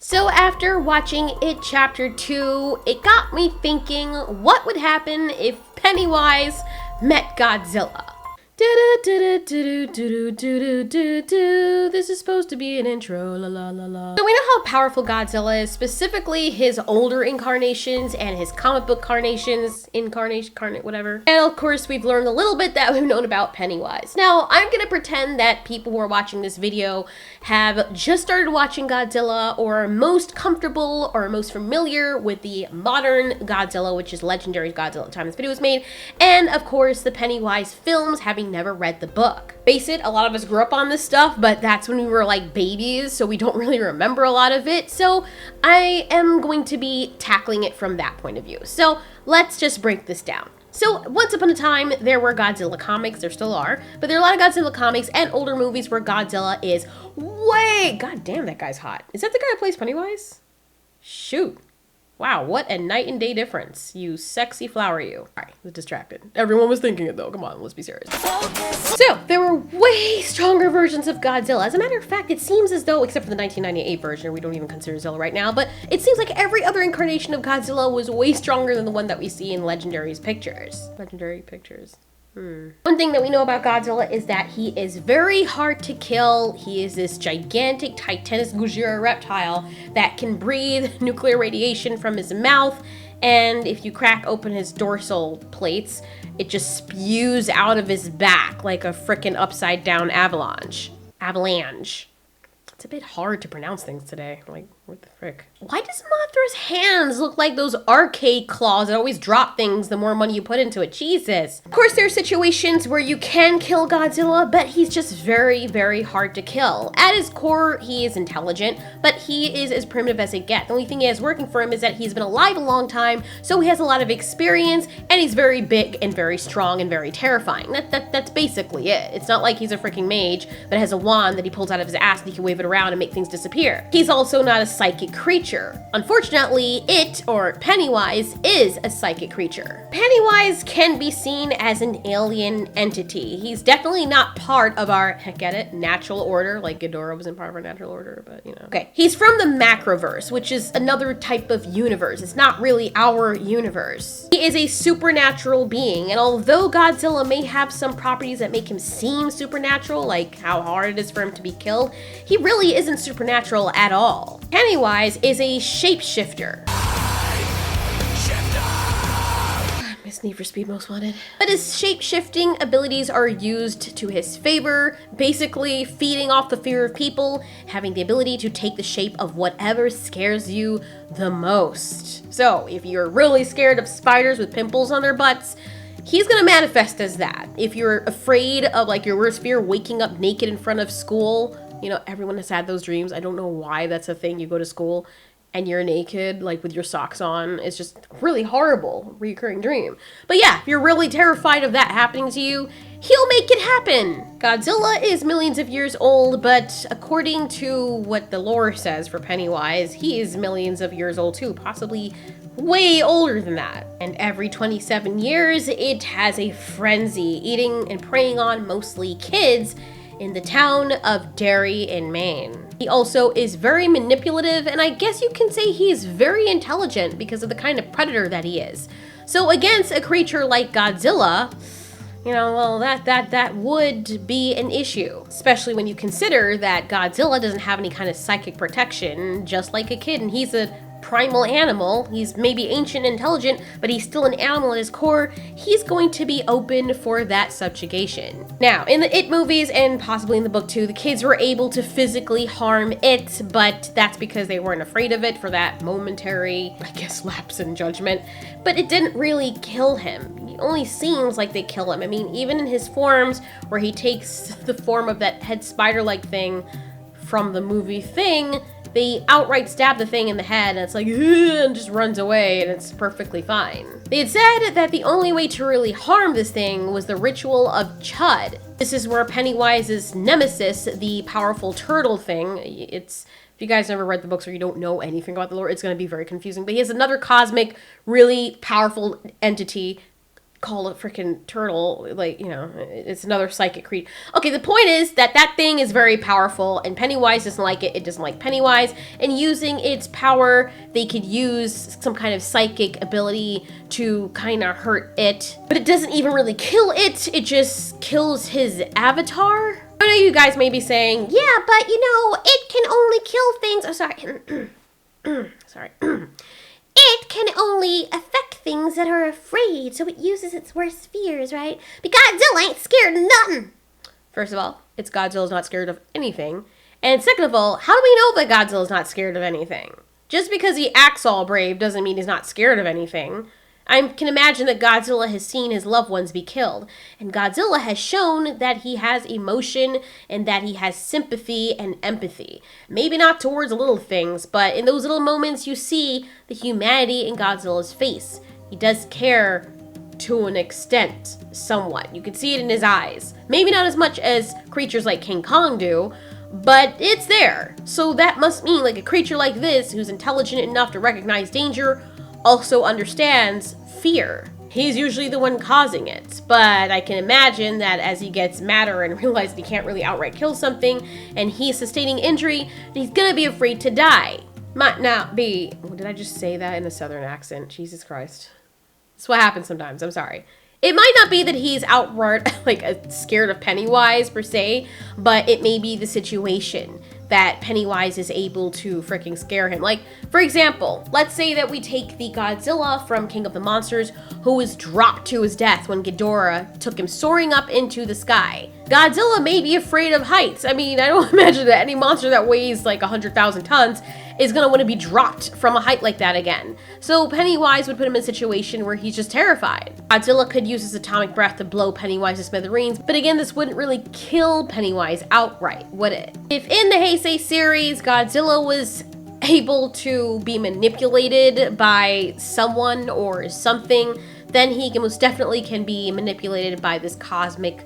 So after watching It Chapter 2, it got me thinking, what would happen if Pennywise met Godzilla? This is supposed to be an intro, la la la la. So we know how powerful Godzilla is, specifically his older incarnations and his comic book whatever. And of course, we've learned a little bit that we've known about Pennywise. Now, I'm gonna pretend that people who are watching this video have just started watching Godzilla or are most comfortable or most familiar with the modern Godzilla, which is legendary Godzilla at the time this video was made, and of course, the Pennywise films, having never read the book. Face it, a lot of us grew up on this stuff, but that's when we were like babies, so we don't really remember a lot of it. So I am going to be tackling it from that point of view. So let's just break this down. So once upon a time, there were Godzilla comics, there still are, but there are a lot of Godzilla comics and older movies where Godzilla is way, god damn, that guy's hot. Is that the guy who plays Pennywise? Shoot. Wow, what a night and day difference. You sexy flower, you. Sorry, I was distracted. Everyone was thinking it though. Come on, let's be serious. So, there were way stronger versions of Godzilla. As a matter of fact, it seems as though, except for the 1998 version, we don't even consider Zilla right now, but it seems like every other incarnation of Godzilla was way stronger than the one that we see in Legendary's pictures. Legendary pictures. One thing that we know about Godzilla is that he is very hard to kill. He is this gigantic Titanus Gojira reptile that can breathe nuclear radiation from his mouth, and if you crack open his dorsal plates, it just spews out of his back like a frickin' upside down avalanche. It's a bit hard to pronounce things today. Like, what the frick? Why does Mothra's hands look like those arcade claws that always drop things the more money you put into it? Jesus. Of course, there are situations where you can kill Godzilla, but he's just very, very hard to kill. At his core, he is intelligent, but he is as primitive as it gets. The only thing he has working for him is that he's been alive a long time, so he has a lot of experience, and he's very big and very strong and very terrifying. That's basically it. It's not like he's a freaking mage that has a wand that he pulls out of his ass and he can wave it around and make things disappear. He's also not a psychic creature. Unfortunately, it, or Pennywise, is a psychic creature. Pennywise can be seen as an alien entity. He's definitely not part of our, get it, natural order, like Ghidorah wasn't part of our natural order, but you know. Okay, he's from the Macroverse, which is another type of universe. It's not really our universe. He is a supernatural being, and although Godzilla may have some properties that make him seem supernatural, like how hard it is for him to be killed, he really isn't supernatural at all. Pennywise is a shapeshifter. Miss Need for Speed Most Wanted. But his shape-shifting abilities are used to his favor, basically feeding off the fear of people, having the ability to take the shape of whatever scares you the most. So, if you're really scared of spiders with pimples on their butts, he's gonna manifest as that. If you're afraid of, like, your worst fear, waking up naked in front of school, you know, everyone has had those dreams. I don't know why that's a thing. You go to school and you're naked, like with your socks on. It's just really horrible, recurring dream. But yeah, if you're really terrified of that happening to you, he'll make it happen. Godzilla is millions of years old, but according to what the lore says for Pennywise, he is millions of years old too, possibly way older than that. And every 27 years, it has a frenzy, eating and preying on mostly kids in the town of Derry in Maine. He also is very manipulative, and I guess you can say he's very intelligent because of the kind of predator that he is. So against a creature like Godzilla, you know, well, that would be an issue, especially when you consider that Godzilla doesn't have any kind of psychic protection, just like a kid, and he's a primal animal. He's maybe ancient and intelligent, but he's still an animal at his core. He's going to be open for that subjugation. Now, in the It movies, and possibly in the book too, the kids were able to physically harm it, but that's because they weren't afraid of it for that momentary, I guess, lapse in judgment. But it didn't really kill him. It only seems like they kill him. I mean, even in his forms, where he takes the form of that head spider-like thing from the movie Thing, they outright stab the thing in the head, and it's like, and just runs away, and it's perfectly fine. They had said that the only way to really harm this thing was the ritual of Chud. This is where Pennywise's nemesis, the powerful turtle thing, if you guys never read the books or you don't know anything about the lore, it's going to be very confusing, but he has another cosmic, really powerful entity call a freaking turtle, like, you know, it's another psychic creature. Okay, the point is that that thing is very powerful, and Pennywise doesn't like it. It doesn't like Pennywise, and using its power, they could use some kind of psychic ability to kind of hurt it. But it doesn't even really kill it. It just kills his avatar. I know you guys may be saying, yeah, but you know, it can only kill things. Oh, sorry. Sorry. It can only affect things that are afraid, so it uses its worst fears, right? But Godzilla ain't scared of nothing. First of all, it's Godzilla's not scared of anything. And second of all, how do we know that Godzilla's not scared of anything? Just because he acts all brave doesn't mean he's not scared of anything. I can imagine that Godzilla has seen his loved ones be killed, and Godzilla has shown that he has emotion and that he has sympathy and empathy. Maybe not towards little things, but in those little moments you see the humanity in Godzilla's face. He does care to an extent, somewhat. You can see it in his eyes. Maybe not as much as creatures like King Kong do, but it's there. So that must mean like a creature like this, who's intelligent enough to recognize danger, also understands fear. He's usually the one causing it, but I can imagine that as he gets madder and realizes he can't really outright kill something, and he's sustaining injury, he's gonna be afraid to die. Might not be... Did I just say that in a southern accent? Jesus Christ. That's what happens sometimes, I'm sorry. It might not be that he's outright like scared of Pennywise per se, but it may be the situation that Pennywise is able to freaking scare him. Like, for example, let's say that we take the Godzilla from King of the Monsters, who was dropped to his death when Ghidorah took him soaring up into the sky. Godzilla may be afraid of heights. I mean, I don't imagine that any monster that weighs like 100,000 tons is gonna want to be dropped from a height like that again. So Pennywise would put him in a situation where he's just terrified. Godzilla could use his atomic breath to blow Pennywise to smithereens, but again, this wouldn't really kill Pennywise outright, would it? If in the Heisei series, Godzilla was able to be manipulated by someone or something, then he most definitely can be manipulated by this cosmic,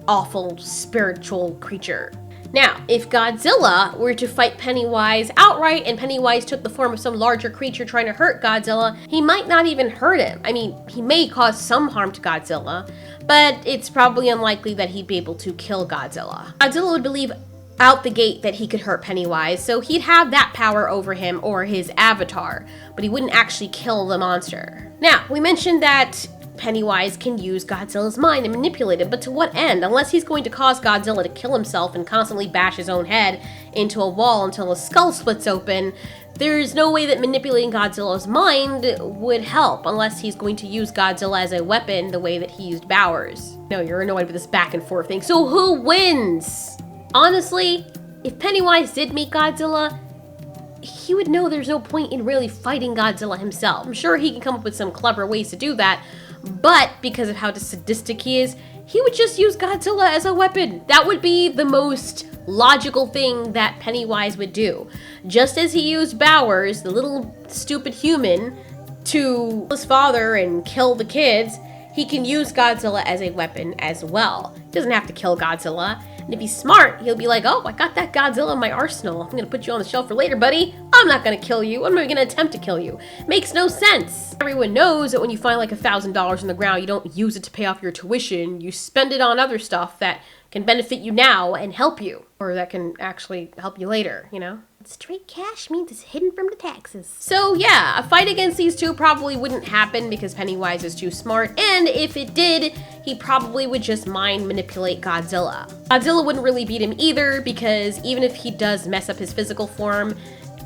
awful, spiritual creature. Now, if Godzilla were to fight Pennywise outright and Pennywise took the form of some larger creature trying to hurt Godzilla, he might not even hurt him. I mean, he may cause some harm to Godzilla, but it's probably unlikely that he'd be able to kill Godzilla. Godzilla would believe out the gate that he could hurt Pennywise, so he'd have that power over him or his avatar, but he wouldn't actually kill the monster. Now, we mentioned that Pennywise can use Godzilla's mind and manipulate it, but to what end? Unless he's going to cause Godzilla to kill himself and constantly bash his own head into a wall until his skull splits open, there's no way that manipulating Godzilla's mind would help unless he's going to use Godzilla as a weapon the way that he used Bowers. No, you're annoyed with this back and forth thing. So who wins? Honestly, if Pennywise did meet Godzilla, he would know there's no point in really fighting Godzilla himself. I'm sure he can come up with some clever ways to do that, but because of how sadistic he is, he would just use Godzilla as a weapon. That would be the most logical thing that Pennywise would do. Just as he used Bowers, the little stupid human, to kill his father and kill the kids, he can use Godzilla as a weapon as well. He doesn't have to kill Godzilla. And if he's smart, he'll be like, oh, I got that Godzilla in my arsenal. I'm gonna put you on the shelf for later, buddy. I'm not gonna kill you. I'm not even gonna attempt to kill you. Makes no sense. Everyone knows that when you find like $1,000 on the ground, you don't use it to pay off your tuition. You spend it on other stuff that can benefit you now and help you. Or that can actually help you later, you know? Straight cash means it's hidden from the taxes. So yeah, a fight against these two probably wouldn't happen because Pennywise is too smart, and if it did, he probably would just mind manipulate Godzilla. Godzilla wouldn't really beat him either because even if he does mess up his physical form,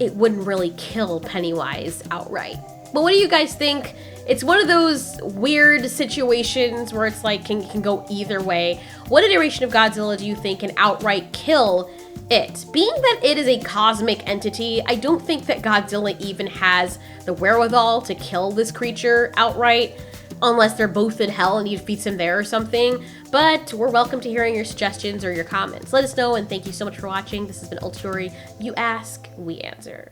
it wouldn't really kill Pennywise outright. But what do you guys think? It's one of those weird situations where it's like can go either way. What iteration of Godzilla do you think can outright kill it? Being that it is a cosmic entity, I don't think that Godzilla even has the wherewithal to kill this creature outright, unless they're both in hell and he defeats him there or something. But we're welcome to hearing your suggestions or your comments. Let us know, and thank you so much for watching. This has been Alteori. You ask, we answer.